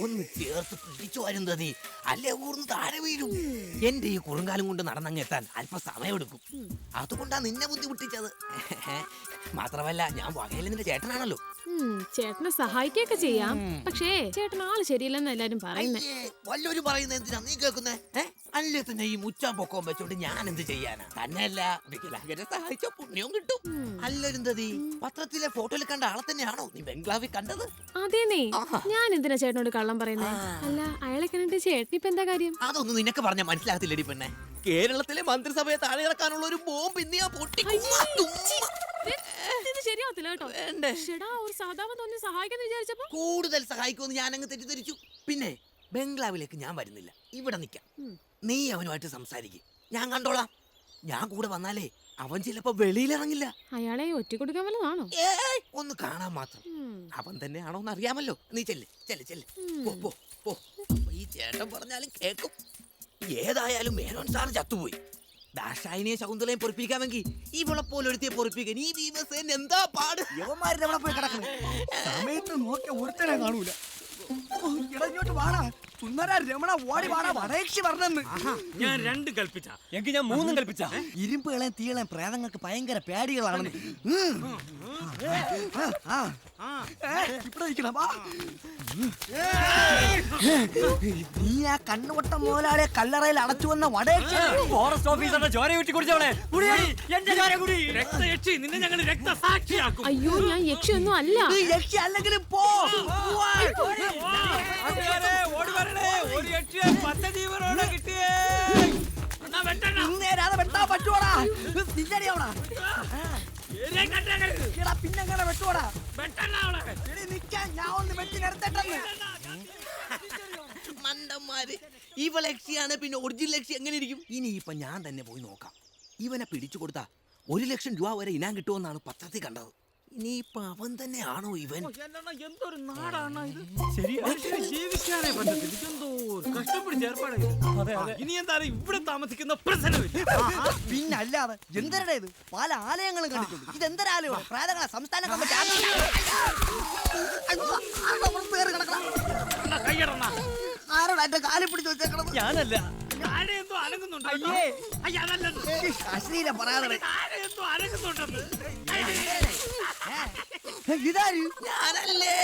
ഒന്ന് ചേർത്ത് പിടിച്ചു വരുന്നതി അല്ലേ ഊർന്ന് താഴെ വീഴും. എന്റെ ഈ കുറുങ്കാലം കൊണ്ട് നടന്നങ്ങെത്താൻ അല്പം സമയമെടുക്കും. അതുകൊണ്ടാ നിന്നെ ബുദ്ധിമുട്ടിച്ചത്. മാത്രമല്ല ഞാൻ വകയിൽ നിന്റെ ചേട്ടനാണല്ലോ. ചേട്ടനെ സഹായിക്കൊക്കെ ചെയ്യാം. പക്ഷേ ചേട്ടൻ ആള് ശരിയല്ലെന്ന് എല്ലാരും പറയുന്നേ. വല്ലവരും പറയുന്നത് എന്തിനാ നീ കേൾക്കുന്നേ? അല്ലേ തന്നെ ഈ മുച്ചാൻ പൊക്കവും വെച്ചോണ്ട് ഞാൻ എന്ത് ചെയ്യാനാ? തന്നെയല്ല വികലാംഗരെ സഹായിച്ച പുണ്യവും കിട്ടും. അല്ലരുന്തതി പത്രത്തിലെ ഫോട്ടോയിൽ കണ്ട ആളെ തന്നെയാണോ നീ ബംഗ്ലാവിൽ കണ്ടത്? അതേന്നേ, ഞാൻ എന്തിനാ ചേട്ടനോട് കള്ളം പറയുന്നേ? അല്ല, അയാളെ കണ്ടിട്ട് ചേട്ടൻ ഇപ്പൊ എന്താ കാര്യം? അതൊന്നും നിനക്ക് പറഞ്ഞ മനസ്സിലാകത്തില്ലടി പെണ്ണെ. കേരളത്തിലെ മന്ത്രിസഭയെ താഴെ ഇറക്കാനുള്ള ഒരു ബോംബ് ഇന്ന് ഞാൻ പൊട്ടി. ശരിയാവത്തില്ല കേട്ടോ. ഒരു സാധാരണ ഒന്ന് സഹായിക്കാന്ന് വിചാരിച്ചപ്പോ കൂടുതൽ സഹായിക്കുമെന്ന് ഞാൻ അങ്ങ് തെറ്റിദ്ധരിച്ചു. പിന്നെ ബംഗ്ലാവിലേക്ക് ഞാൻ വരുന്നില്ല, ഇവിടെ നിൽക്കാം. നീ അവനുമായിട്ട് സംസാരിക്കും, ഞാൻ കണ്ടോളാം. ഞാൻ കൂടെ വന്നാലേ അവൻ ചിലപ്പോ വെളിയിലിറങ്ങില്ല. അയാളെ ഒറ്റ കൊടുക്കാൻ വല്ലതാണോ? ഒന്ന് കാണാൻ മാത്രം. അവൻ തന്നെയാണോന്ന് അറിയാമല്ലോ. നീ ചെല്ല് ചെല്ല് ചെല്ല്. ഈ ചേട്ടൻ പറഞ്ഞാലും കേക്കും. ഏതായാലും മേനോൻ സാറ് ചത്തുപോയി. ദാക്ഷായിനിയെ ശകുന്തളയും പൊറിപ്പിക്കാമെങ്കിൽ ഇവളെ പോലെ ഒരുത്തിയെ പൊറിപ്പിക്കാൻ ഈ ഭീമസേൻ എന്താ പാട്. യവന്മാരുടെ അവിടെ പോയി കിടക്കണം. സമയത്ത് നോക്കിയ ഒരുത്തനെ കാണൂല. ഇടഞ്ഞോട്ട് വാടാ സുന്ദര രമണ, ഓടി വാടാ, വടയക്ഷി പറഞ്ഞെന്ന്. ഞാൻ 2 കൽപ്പിച്ച എങ്കിൽ ഞാൻ 3 കൽപ്പിച്ച. ഇരുമ്പുകളെയും തീകളെയും പ്രേതങ്ങൾക്ക് ഭയങ്കര പേടികളാണെന്ന്. നീ ആ കണ്ണുകൊട്ട മുതലാളിയെ കല്ലറയിൽ അടച്ചു വന്ന വടയക്ഷി ഫോറസ്റ്റ് ഓഫീസറുടെ ചോര ഊറ്റി കുടിച്ചവളെ. രക്തയക്ഷി, നിന്നെ ഞങ്ങൾ രക്തസാക്ഷിയാക്കും. അയ്യോ, ഞാൻ യക്ഷിയൊന്നും അല്ല. യക്ഷി അല്ലെങ്കിലും പോ. ഓടി വരണേ, ഒരു യക്ഷിയെ പച്ചജീവനോടെ കിട്ടിയേ. നേരാതെ വെട്ടാൻ പറ്റുവാടാ. നിന്നടിയോടാ പിന്നെങ്ങനെ വെട്ടുവാടാ. നിക്കാൻ ഞാൻ ഒന്ന് വെട്ടി നിർത്തട്ടെന്ന്. മണ്ടന്മാര്, ഇവ ലക്ഷ്യാണ് പിന്നെ ഒറിജിനൽ ലക്ഷ്യം എങ്ങനെ ഇരിക്കും? ഇനിയിപ്പൊ ഞാൻ തന്നെ പോയി നോക്കാം. ഇവനെ പിടിച്ചു കൊടുത്താ 1 ലക്ഷം രൂപ വരെ ഇനാൻ കിട്ടുമെന്നാണ് പത്രത്തിൽ കണ്ടത്. ഇനിയിപ്പൊ അവൻ തന്നെയാണോ ഇവൻ? എന്തൊരു നാടാണ് ഇത്. ജീവിക്കാനേ പറ്റത്തില്ല. ഇതെന്തോ കഷ്ടപ്പെട്ട് ചേർപ്പാടേ. ഇനി എന്തായാലും ഇവിടെ താമസിക്കുന്ന പ്രശ്നമില്ല. പിന്നല്ലാതെ എന്തരടാ ഇത്? പല ആലയങ്ങളും കണ്ടിട്ടുണ്ട്. ഇതെന്തരാലയോ? പ്രാതങ്ങളെ സംസ്ഥാന കമ്മിറ്റി ആരോടാ എന്റെ കാലി പിടിച്ചു വെച്ചേക്കണം? ഞാനല്ല. എന്തോ അനങ്ങുന്നുണ്ട്. അശ്ലീല പറയാതെ അനങ്ങുന്നുണ്ടെന്ന്. ഇതാര്? ഞാനല്ലേ.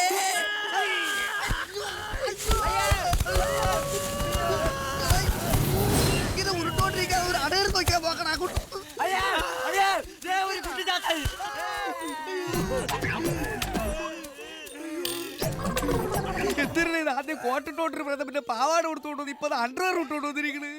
ഇത് ഉരുട്ടോണ്ടിരിക്കാൻ ഒരു അടയർ നോക്കിയാ പോക്കണ. എന്തിനാ ആദ്യം കോട്ടിട്ടോണ്ടിരുന്നത്, പിന്നെ പാവാട കൊടുത്തോണ്ട് ഇപ്പൊ അണ്ടർവെയർ ഇട്ടോണ്ട് വന്നിരിക്കണ്.